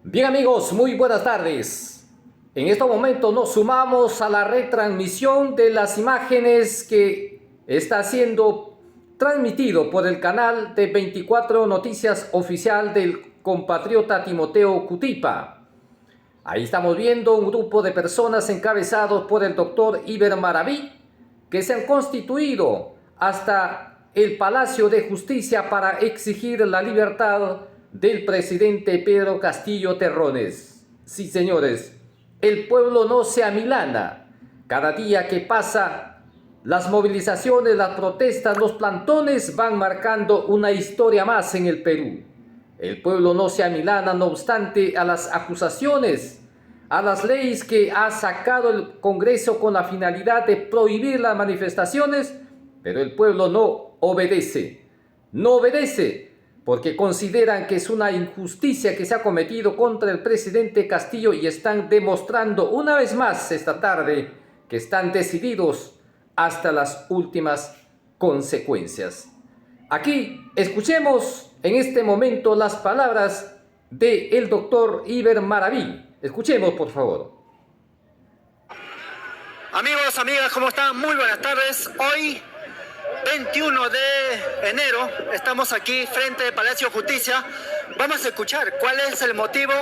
Bien amigos, muy buenas tardes. En este momento nos sumamos a la retransmisión de las imágenes que está siendo transmitido por el canal de 24 Noticias Oficial del compatriota Timoteo Cutipa. Ahí estamos viendo un grupo de personas encabezados por el doctor Iber Maraví que se han constituido hasta el Palacio de Justicia para exigir la libertad del presidente Pedro Castillo Terrones. Sí, señores, el pueblo no se amilana. Cada día que pasa, las movilizaciones, las protestas, los plantones van marcando una historia más en el Perú. El pueblo no se amilana, no obstante a las acusaciones, a las leyes que ha sacado el Congreso con la finalidad de prohibir las manifestaciones, pero el pueblo no obedece. No obedece porque consideran que es una injusticia que se ha cometido contra el presidente Castillo y están demostrando una vez más esta tarde que están decididos hasta las últimas consecuencias. Aquí escuchemos en este momento las palabras del doctor Iber Maraví. Escuchemos, por favor. Amigos, amigas, ¿cómo están? Muy buenas tardes. Hoy, 21 de enero, estamos aquí frente al Palacio de Justicia. Vamos a escuchar cuál es el motivo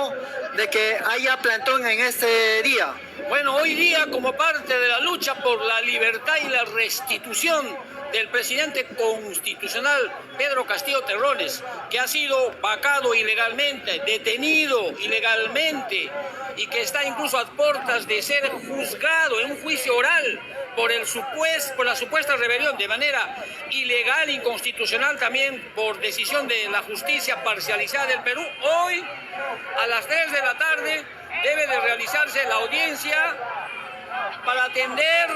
de que haya plantón en este día. Bueno, hoy día, como parte de la lucha por la libertad y la restitución del presidente constitucional Pedro Castillo Terrones, que ha sido vacado ilegalmente, detenido ilegalmente y que está incluso a puertas de ser juzgado en un juicio oral por la supuesta rebelión de manera ilegal, inconstitucional también por decisión de la justicia parcializada del Perú. Hoy, a las 3 de la tarde, debe de realizarse la audiencia para atender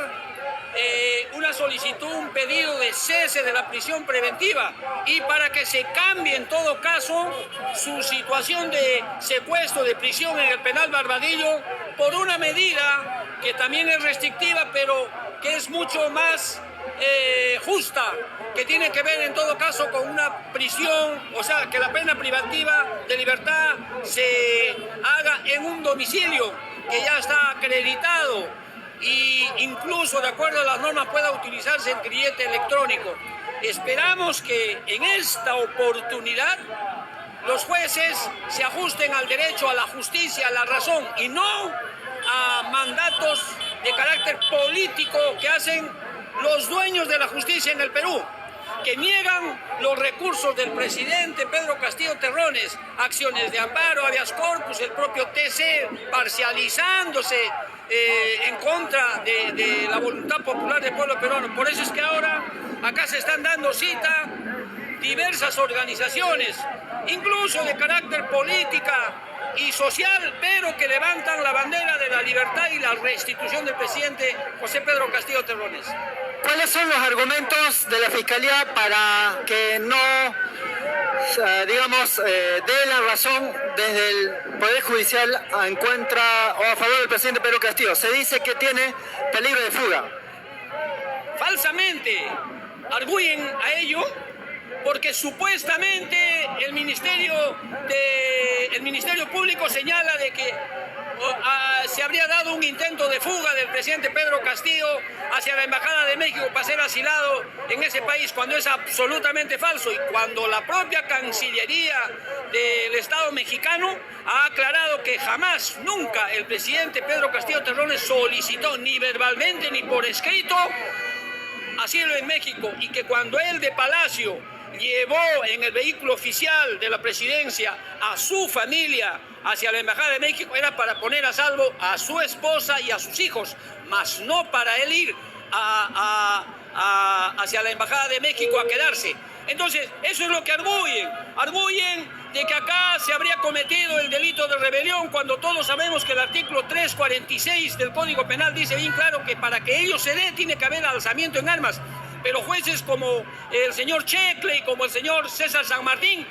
una solicitud, un pedido de cese de la prisión preventiva y para que se cambie en todo caso su situación de secuestro de prisión en el penal Barbadillo por una medida que también es restrictiva pero que es mucho más justa, que tiene que ver en todo caso con una prisión, o sea, que la pena privativa de libertad se haga en un domicilio que ya está acreditado y incluso de acuerdo a las normas pueda utilizarse el grillete electrónico. Esperamos que en esta oportunidad los jueces se ajusten al derecho, a la justicia, a la razón y no a mandatos de carácter político que hacen los dueños de la justicia en el Perú, que niegan los recursos del presidente Pedro Castillo Terrones, acciones de amparo, habeas corpus, el propio TC parcializándose en contra de la voluntad popular del pueblo peruano. Por eso es que ahora acá se están dando cita diversas organizaciones, incluso de carácter política y social, pero que levantan la bandera de la libertad y la restitución del presidente José Pedro Castillo Terrones. ¿Cuáles son los argumentos de la Fiscalía para que no, dé la razón desde el Poder Judicial en contra o a favor del presidente Pedro Castillo? Se dice que tiene peligro de fuga. Falsamente arguyen a ello porque supuestamente el Ministerio Público señala de que se habría dado un intento de fuga del presidente Pedro Castillo hacia la Embajada de México para ser asilado en ese país, cuando es absolutamente falso y cuando la propia Cancillería del Estado mexicano ha aclarado que jamás, nunca el presidente Pedro Castillo Terrones solicitó ni verbalmente ni por escrito asilo en México y que cuando él de Palacio llevó en el vehículo oficial de la presidencia a su familia hacia la Embajada de México era para poner a salvo a su esposa y a sus hijos, mas no para él ir hacia la Embajada de México a quedarse. Entonces, eso es lo que arguyen de que acá se habría cometido el delito de rebelión cuando todos sabemos que el artículo 346 del Código Penal dice bien claro que para que ello se dé tiene que haber alzamiento en armas. Pero jueces como el señor Checle y como el señor César San Martín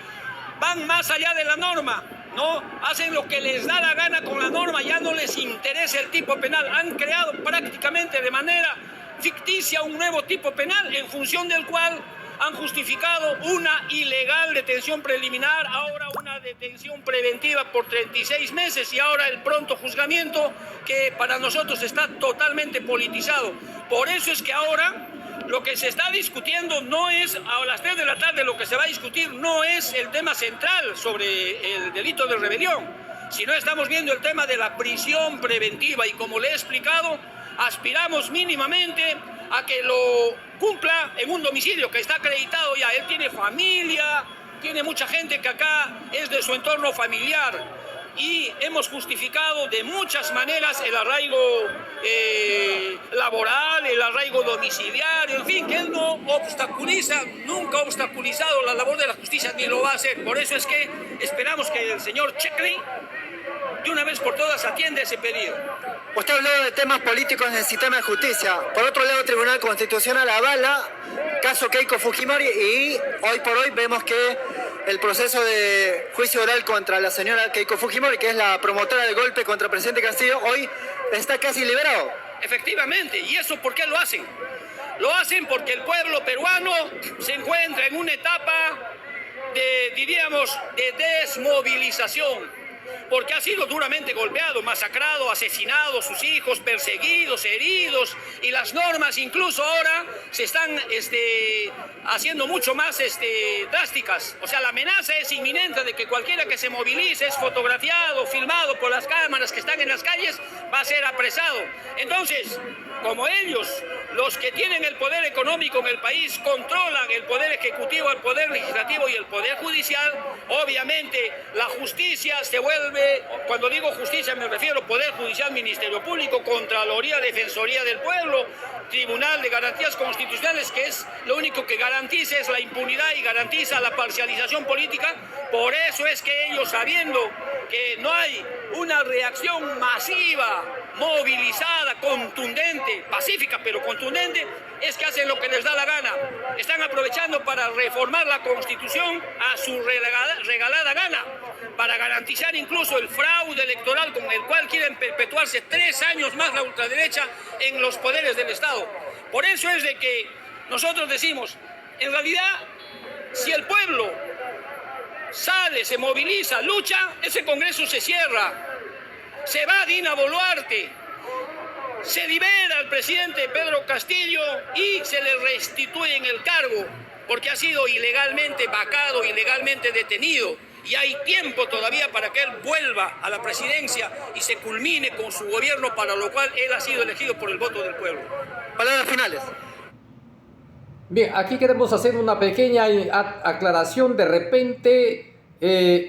van más allá de la norma, ¿no? Hacen lo que les da la gana con la norma, ya no les interesa el tipo penal. Han creado prácticamente de manera ficticia un nuevo tipo penal en función del cual han justificado una ilegal detención preliminar, ahora una detención preventiva por 36 meses y ahora el pronto juzgamiento, que para nosotros está totalmente politizado. Por eso es que ahora lo que se está discutiendo no es, a las 3 de la tarde lo que se va a discutir no es el tema central sobre el delito de rebelión, sino estamos viendo el tema de la prisión preventiva y, como le he explicado, aspiramos mínimamente a que lo cumpla en un domicilio que está acreditado ya. Él tiene familia, tiene mucha gente que acá es de su entorno familiar y hemos justificado de muchas maneras el arraigo laboral, el arraigo domiciliario, en fin, que él no obstaculiza, nunca ha obstaculizado la labor de la justicia ni lo va a hacer. Por eso es que esperamos que el señor Checkley de una vez por todas atienda ese pedido. Usted habló de temas políticos en el sistema de justicia. Por otro lado, el Tribunal Constitucional avala caso Keiko Fujimori y hoy por hoy vemos que el proceso de juicio oral contra la señora Keiko Fujimori, que es la promotora del golpe contra el presidente Castillo, hoy está casi liberado. Efectivamente, ¿y eso por qué lo hacen? Lo hacen porque el pueblo peruano se encuentra en una etapa de, diríamos, de desmovilización, porque ha sido duramente golpeado, masacrado, asesinado, sus hijos perseguidos, heridos, y las normas incluso ahora se están haciendo mucho más drásticas. O sea, la amenaza es inminente de que cualquiera que se movilice, es fotografiado, filmado por las cámaras que están en las calles, va a ser apresado. Entonces, como ellos, los que tienen el poder económico en el país, controlan el poder ejecutivo, el poder legislativo y el poder judicial, obviamente la justicia se vuelve, cuando digo justicia me refiero Poder Judicial, Ministerio Público, Contraloría, Defensoría del Pueblo, Tribunal de Garantías Constitucionales, que es lo único que garantiza es la impunidad y garantiza la parcialización política. Por eso es que ellos, sabiendo que no hay una reacción masiva, movilizada, contundente, pacífica pero contundente, es que hacen lo que les da la gana. Están aprovechando para reformar la Constitución a su regalada gana, para garantizar incluso el fraude electoral con el cual quieren perpetuarse 3 años más la ultraderecha en los poderes del Estado. Por eso es de que nosotros decimos, en realidad, si el pueblo sale, se moviliza, lucha, ese Congreso se cierra. Se va Dina Boluarte, se libera al presidente Pedro Castillo y se le restituye en el cargo, porque ha sido ilegalmente vacado, ilegalmente detenido, y hay tiempo todavía para que él vuelva a la presidencia y se culmine con su gobierno, para lo cual él ha sido elegido por el voto del pueblo. Palabras finales. Bien, aquí queremos hacer una pequeña aclaración, de repente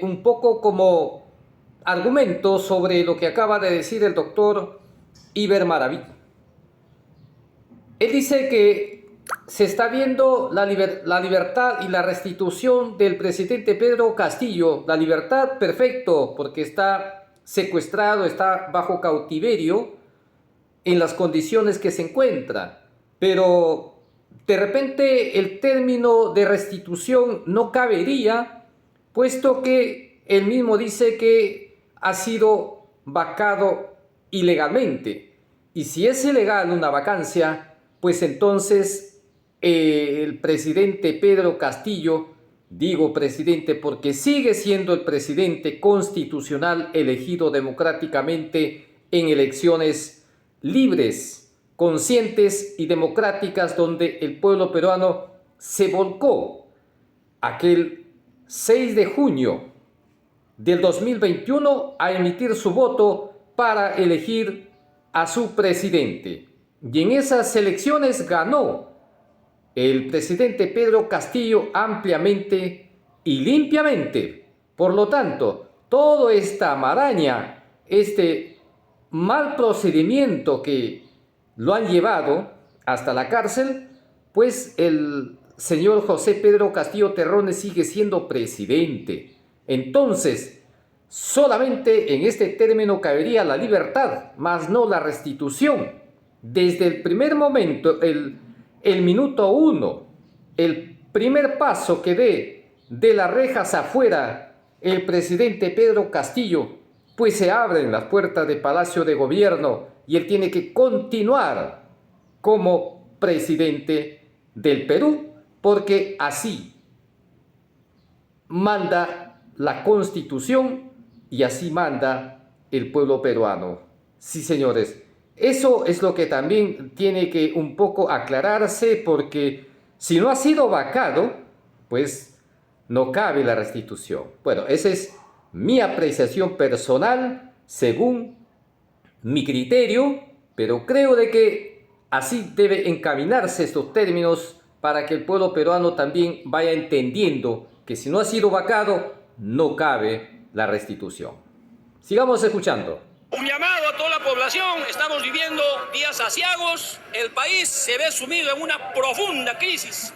un poco como argumento sobre lo que acaba de decir el doctor Iber Maraví. Él dice que se está viendo la libertad y la restitución del presidente Pedro Castillo. La libertad, perfecto, porque está secuestrado, está bajo cautiverio en las condiciones que se encuentra. Pero de repente el término de restitución no cabería, puesto que él mismo dice que ha sido vacado ilegalmente. Y si es ilegal una vacancia, pues entonces el presidente Pedro Castillo, digo presidente porque sigue siendo el presidente constitucional elegido democráticamente en elecciones libres, conscientes y democráticas, donde el pueblo peruano se volcó aquel 6 de junio del 2021 a emitir su voto para elegir a su presidente. Y en esas elecciones ganó el presidente Pedro Castillo ampliamente y limpiamente. Por lo tanto, toda esta maraña, este mal procedimiento que lo han llevado hasta la cárcel, pues el señor José Pedro Castillo Terrones sigue siendo presidente. Entonces, solamente en este término cabería la libertad, mas no la restitución. Desde el primer momento, el minuto 1, el primer paso que dé de las rejas afuera el presidente Pedro Castillo, pues se abren las puertas del Palacio de Gobierno y él tiene que continuar como presidente del Perú, porque así manda la Constitución y así manda el pueblo peruano. Sí, señores, eso es lo que también tiene que un poco aclararse, porque si no ha sido vacado, pues no cabe la restitución. Bueno, esa es mi apreciación personal según mi criterio, pero creo de que así debe encaminarse estos términos para que el pueblo peruano también vaya entendiendo que si no ha sido vacado, no cabe la restitución. Sigamos escuchando. Un llamado a toda la población. Estamos viviendo días aciagos. El país se ve sumido en una profunda crisis,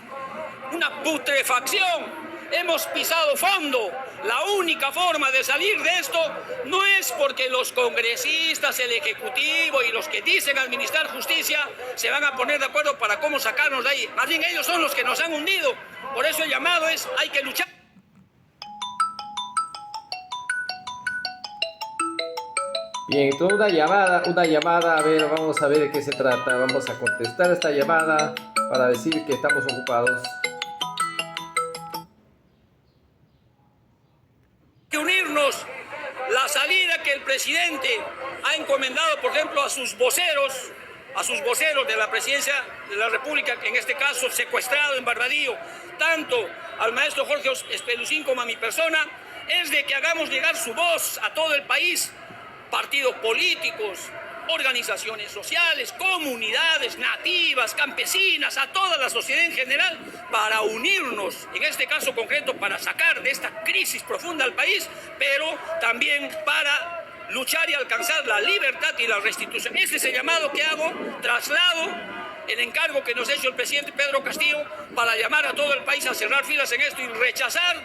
una putrefacción. Hemos pisado fondo. La única forma de salir de esto no es porque los congresistas, el Ejecutivo y los que dicen administrar justicia se van a poner de acuerdo para cómo sacarnos de ahí. Más bien ellos son los que nos han hundido. Por eso el llamado es: hay que luchar. Bien, toda una llamada, a ver, vamos a ver de qué se trata. Vamos a contestar esta llamada para decir que estamos ocupados. Que unirnos. La salida que el presidente ha encomendado, por ejemplo, a sus voceros de la presidencia de la República, que en este caso secuestrado en Barbadillo, tanto al maestro Jorge Espelucín como a mi persona, es de que hagamos llegar su voz a todo el país, partidos políticos, organizaciones sociales, comunidades nativas, campesinas, a toda la sociedad en general, para unirnos, en este caso concreto, para sacar de esta crisis profunda al país, pero también para luchar y alcanzar la libertad y la restitución. Ese es el llamado que hago, traslado el encargo que nos ha hecho el presidente Pedro Castillo para llamar a todo el país a cerrar filas en esto y rechazar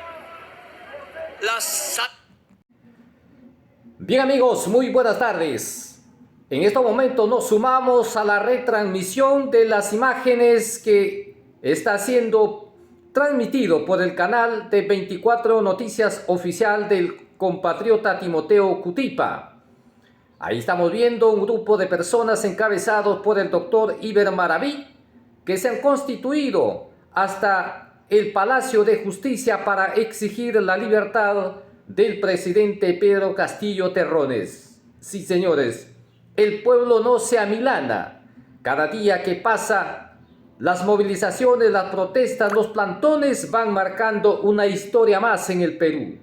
las... Bien, amigos, muy buenas tardes. En este momento nos sumamos a la retransmisión de las imágenes que está siendo transmitido por el canal de 24 Noticias oficial del compatriota Timoteo Cutipa. Ahí estamos viendo un grupo de personas encabezados por el doctor Iber Maraví, que se han constituido hasta el Palacio de Justicia para exigir la libertad del presidente Pedro Castillo Terrones. Sí, señores, el pueblo no se amilana. Cada día que pasa, las movilizaciones, las protestas, los plantones van marcando una historia más en el Perú.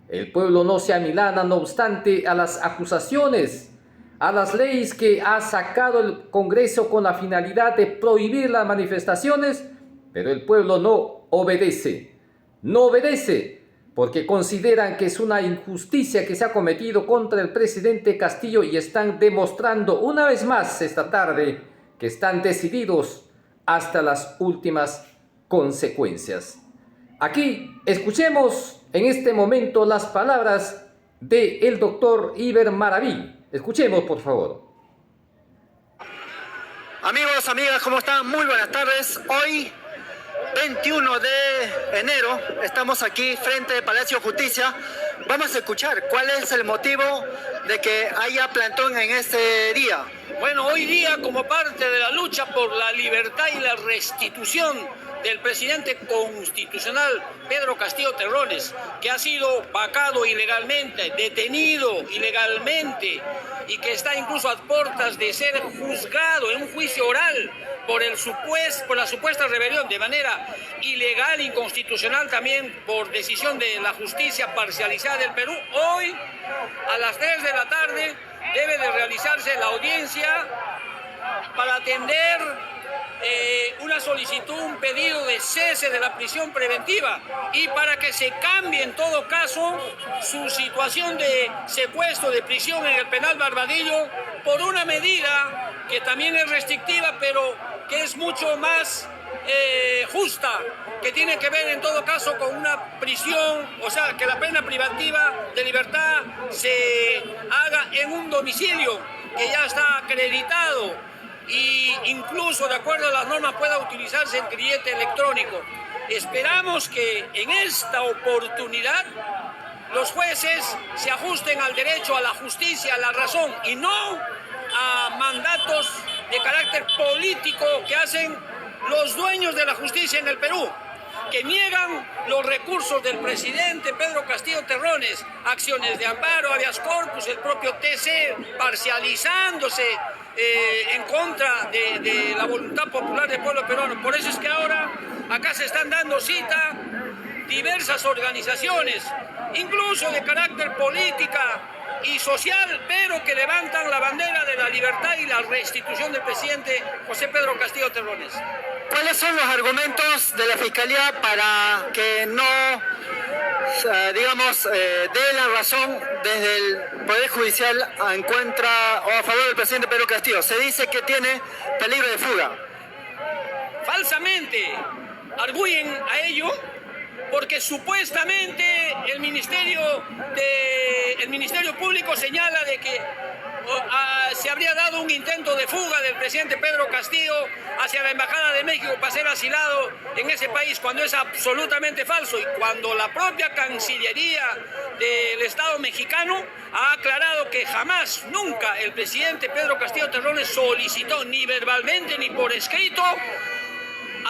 El pueblo no se amilana, no obstante a las acusaciones, a las leyes que ha sacado el Congreso con la finalidad de prohibir las manifestaciones, pero el pueblo no obedece. No obedece porque consideran que es una injusticia que se ha cometido contra el presidente Castillo y están demostrando una vez más esta tarde que están decididos hasta las últimas consecuencias. Aquí escuchemos en este momento las palabras del doctor Iber Maraví. Escuchemos, por favor. Amigos, amigas, ¿cómo están? Muy buenas tardes. Hoy, 21 de enero, estamos aquí frente al Palacio de Justicia. Vamos a escuchar cuál es el motivo de que haya plantón en este día. Bueno, hoy día, como parte de la lucha por la libertad y la restitución del presidente constitucional Pedro Castillo Terrones, que ha sido vacado ilegalmente, detenido ilegalmente y que está incluso a puertas de ser juzgado en un juicio oral por la supuesta rebelión de manera ilegal, inconstitucional, también por decisión de la justicia parcializada del Perú. Hoy, a las 3 de la tarde, debe de realizarse la audiencia para atender una solicitud, un pedido de cese de la prisión preventiva y para que se cambie en todo caso su situación de secuestro de prisión en el penal Barbadillo por una medida que también es restrictiva, pero que es mucho más justa, que tiene que ver en todo caso con una prisión, o sea, que la pena privativa de libertad se haga en un domicilio que ya está acreditado y incluso de acuerdo a las normas pueda utilizarse el grillete electrónico. Esperamos que en esta oportunidad los jueces se ajusten al derecho, a la justicia, a la razón y no a mandatos de carácter político que hacen los dueños de la justicia en el Perú. que niegan los recursos del presidente Pedro Castillo Terrones, acciones de amparo, habeas corpus, el propio TC parcializándose en contra de la voluntad popular del pueblo peruano. Por eso es que ahora acá se están dando cita diversas organizaciones, incluso de carácter política y social, pero que levantan la bandera de la libertad y la restitución del presidente José Pedro Castillo Terrones. ¿Cuáles son los argumentos de la Fiscalía para que no, dé la razón desde el Poder Judicial en contra o a favor del presidente Pedro Castillo? Se dice que tiene peligro de fuga. Falsamente arguyen a ello porque supuestamente el Ministerio Público señala de que se habría dado un intento de fuga del presidente Pedro Castillo hacia la Embajada de México para ser asilado en ese país, cuando es absolutamente falso, y cuando la propia Cancillería del Estado mexicano ha aclarado que jamás, nunca el presidente Pedro Castillo Terrones solicitó ni verbalmente ni por escrito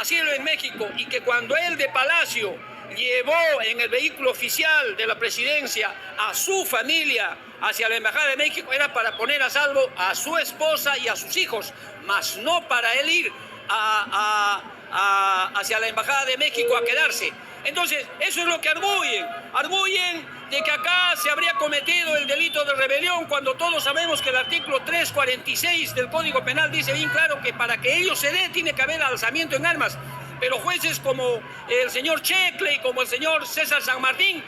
asilo en México, y que cuando él de Palacio llevó en el vehículo oficial de la presidencia a su familia hacia la Embajada de México era para poner a salvo a su esposa y a sus hijos, mas no para él ir hacia la Embajada de México a quedarse. Entonces, eso es lo que arguyen de que acá se habría cometido el delito de rebelión, cuando todos sabemos que el artículo 346 del Código Penal dice bien claro que para que ello se dé tiene que haber alzamiento en armas. Pero jueces como el señor Checle y como el señor César San Martín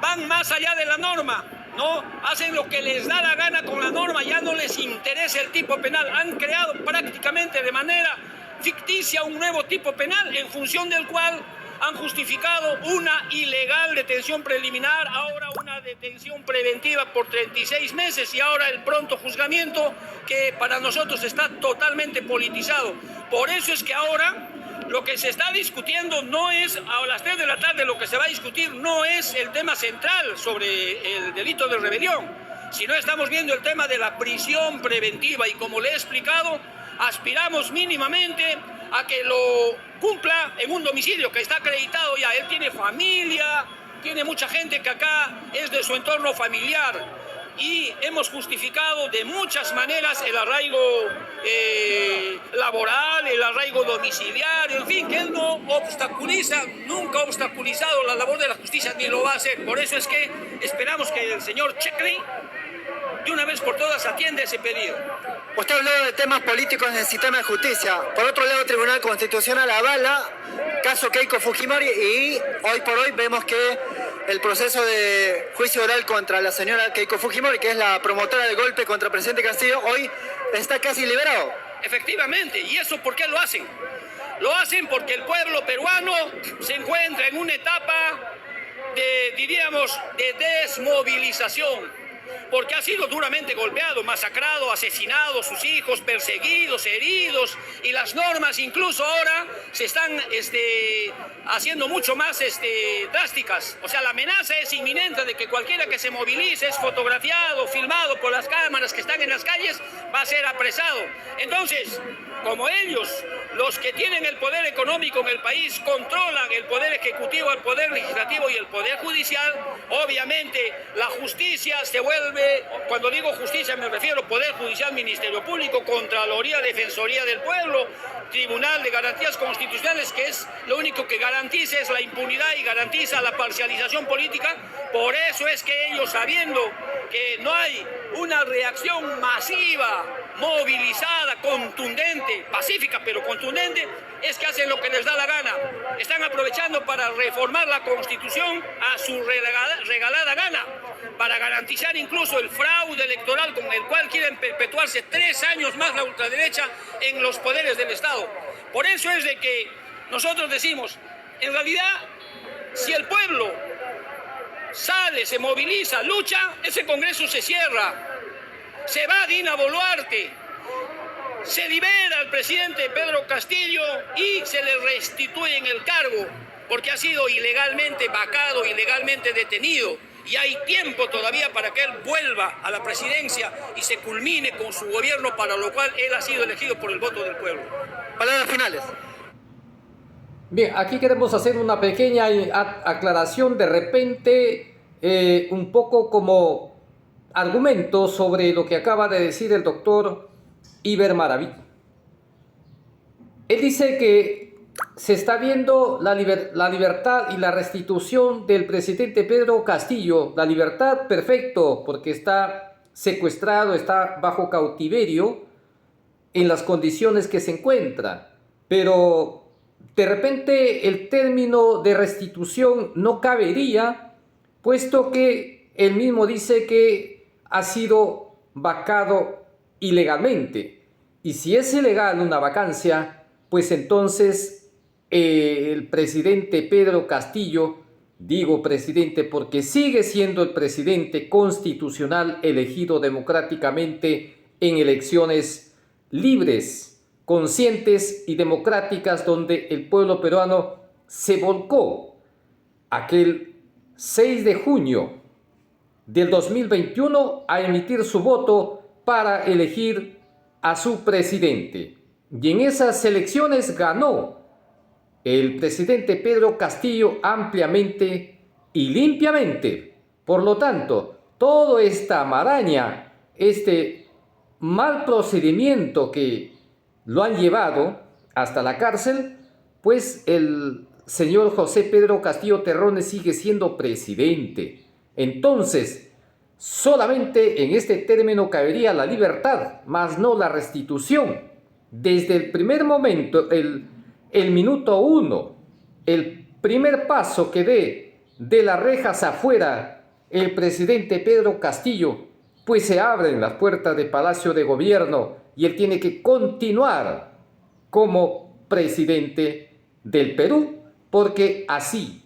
van más allá de la norma, ¿no? Hacen lo que les da la gana con la norma, ya no les interesa el tipo penal. Han creado prácticamente de manera ficticia un nuevo tipo penal en función del cual han justificado una ilegal detención preliminar, ahora una detención preventiva por 36 meses y ahora el pronto juzgamiento, que para nosotros está totalmente politizado. Por eso es que ahora lo que se está discutiendo no es, a las 3 de la tarde lo que se va a discutir no es el tema central sobre el delito de rebelión, sino estamos viendo el tema de la prisión preventiva, y como le he explicado, aspiramos mínimamente a que lo cumpla en un domicilio que está acreditado ya. Él tiene familia, tiene mucha gente que acá es de su entorno familiar, y hemos justificado de muchas maneras el arraigo laboral, el arraigo domiciliario, en fin, que él no obstaculiza, nunca ha obstaculizado la labor de la justicia ni lo va a hacer. Por eso es que esperamos que el señor Checle de una vez por todas atienda ese pedido. Usted habló de temas políticos en el sistema de justicia. Por otro lado, el Tribunal Constitucional avala caso Keiko Fujimori, y hoy por hoy vemos que el proceso de juicio oral contra la señora Keiko Fujimori, que es la promotora del golpe contra el presidente Castillo, hoy está casi liberado. Efectivamente, ¿y eso por qué lo hacen? Lo hacen porque el pueblo peruano se encuentra en una etapa de desmovilización, porque ha sido duramente golpeado, masacrado, asesinado, sus hijos perseguidos, heridos, y las normas incluso ahora se están haciendo mucho más drásticas. O sea, la amenaza es inminente de que cualquiera que se movilice, es fotografiado, filmado por las cámaras que están en las calles, va a ser apresado. Entonces, como ellos, los que tienen el poder económico en el país, controlan el poder ejecutivo, el poder legislativo y el poder judicial, obviamente la justicia se vuelve, cuando digo justicia me refiero poder judicial, Ministerio Público, Contraloría, Defensoría del Pueblo, Tribunal de Garantías Constitucionales, que es lo único que garantiza es la impunidad y garantiza la parcialización política. Por eso es que ellos, sabiendo que no hay una reacción masiva, movilizada, contundente, pacífica pero contundente, es que hacen lo que les da la gana. Están aprovechando para reformar la Constitución a su regalada gana, para garantizar incluso el fraude electoral con el cual quieren perpetuarse 3 años más la ultraderecha en los poderes del Estado. Por eso es de que nosotros decimos, en realidad, si el pueblo sale, se moviliza, lucha, ese Congreso se cierra. Se va Dina Boluarte, se libera al presidente Pedro Castillo y se le restituye en el cargo, porque ha sido ilegalmente vacado, ilegalmente detenido, y hay tiempo todavía para que él vuelva a la presidencia y se culmine con su gobierno, para lo cual él ha sido elegido por el voto del pueblo. Palabras finales. Bien, aquí queremos hacer una pequeña aclaración, de repente, un poco como argumento sobre lo que acaba de decir el doctor Iber Maraví. Él dice que se está viendo la libertad y la restitución del presidente Pedro Castillo. La libertad, perfecto, porque está secuestrado, está bajo cautiverio en las condiciones que se encuentra. Pero de repente el término de restitución no cabería, puesto que él mismo dice que ha sido vacado ilegalmente. Y si es ilegal una vacancia, pues entonces el presidente Pedro Castillo, digo presidente porque sigue siendo el presidente constitucional elegido democráticamente en elecciones libres, conscientes y democráticas, donde el pueblo peruano se volcó aquel 6 de junio del 2021 a emitir su voto para elegir a su presidente. Y en esas elecciones ganó el presidente Pedro Castillo ampliamente y limpiamente. Por lo tanto, toda esta maraña, este mal procedimiento que lo han llevado hasta la cárcel, pues el señor José Pedro Castillo Terrones sigue siendo presidente. Entonces, solamente en este término cabería la libertad, mas no la restitución. Desde el primer momento, el minuto 1, el primer paso que dé de las rejas afuera el presidente Pedro Castillo, pues se abren las puertas del Palacio de Gobierno y él tiene que continuar como presidente del Perú, porque así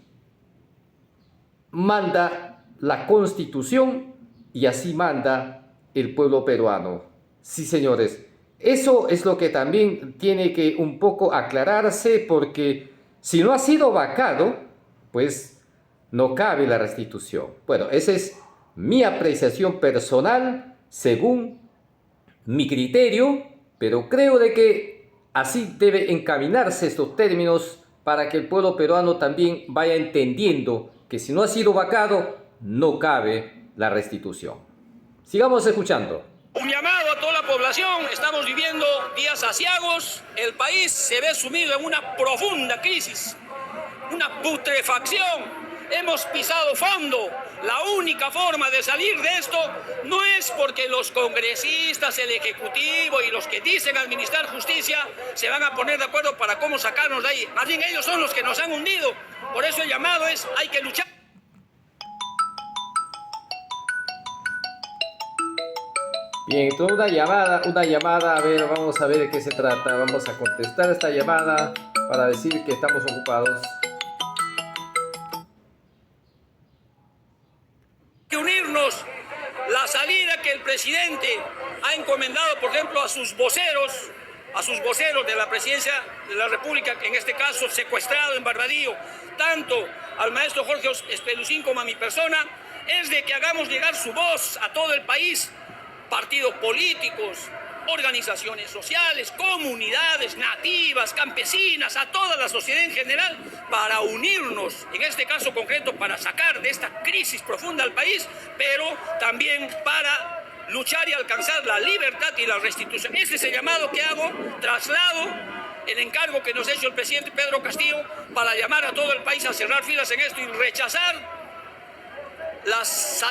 manda la Constitución y así manda el pueblo peruano. Sí, señores, eso es lo que también tiene que un poco aclararse, porque si no ha sido vacado, pues no cabe la restitución. Bueno, esa es mi apreciación personal según mi criterio, pero creo de que así debe encaminarse estos términos para que el pueblo peruano también vaya entendiendo que si no ha sido vacado, no cabe la restitución. Sigamos escuchando. Un llamado a toda la población. Estamos viviendo días aciagos. El país se ve sumido en una profunda crisis, una putrefacción. Hemos pisado fondo. La única forma de salir de esto no es porque los congresistas, el Ejecutivo y los que dicen administrar justicia se van a poner de acuerdo para cómo sacarnos de ahí. Más bien ellos son los que nos han hundido. Por eso el llamado es: hay que luchar. Bien, una llamada, a ver, vamos a ver de qué se trata. Vamos a contestar esta llamada para decir que estamos ocupados. Que unirnos. La salida que el presidente ha encomendado, por ejemplo, a sus voceros de la presidencia de la República, en este caso secuestrado en Barbadillo, tanto al maestro Jorge Espelucín como a mi persona, es de que hagamos llegar su voz a todo el país, partidos políticos, organizaciones sociales, comunidades nativas, campesinas, a toda la sociedad en general, para unirnos, en este caso concreto, para sacar de esta crisis profunda al país, pero también para luchar y alcanzar la libertad y la restitución. Ese es el llamado que hago, traslado el encargo que nos ha hecho el presidente Pedro Castillo para llamar a todo el país a cerrar filas en esto y rechazar las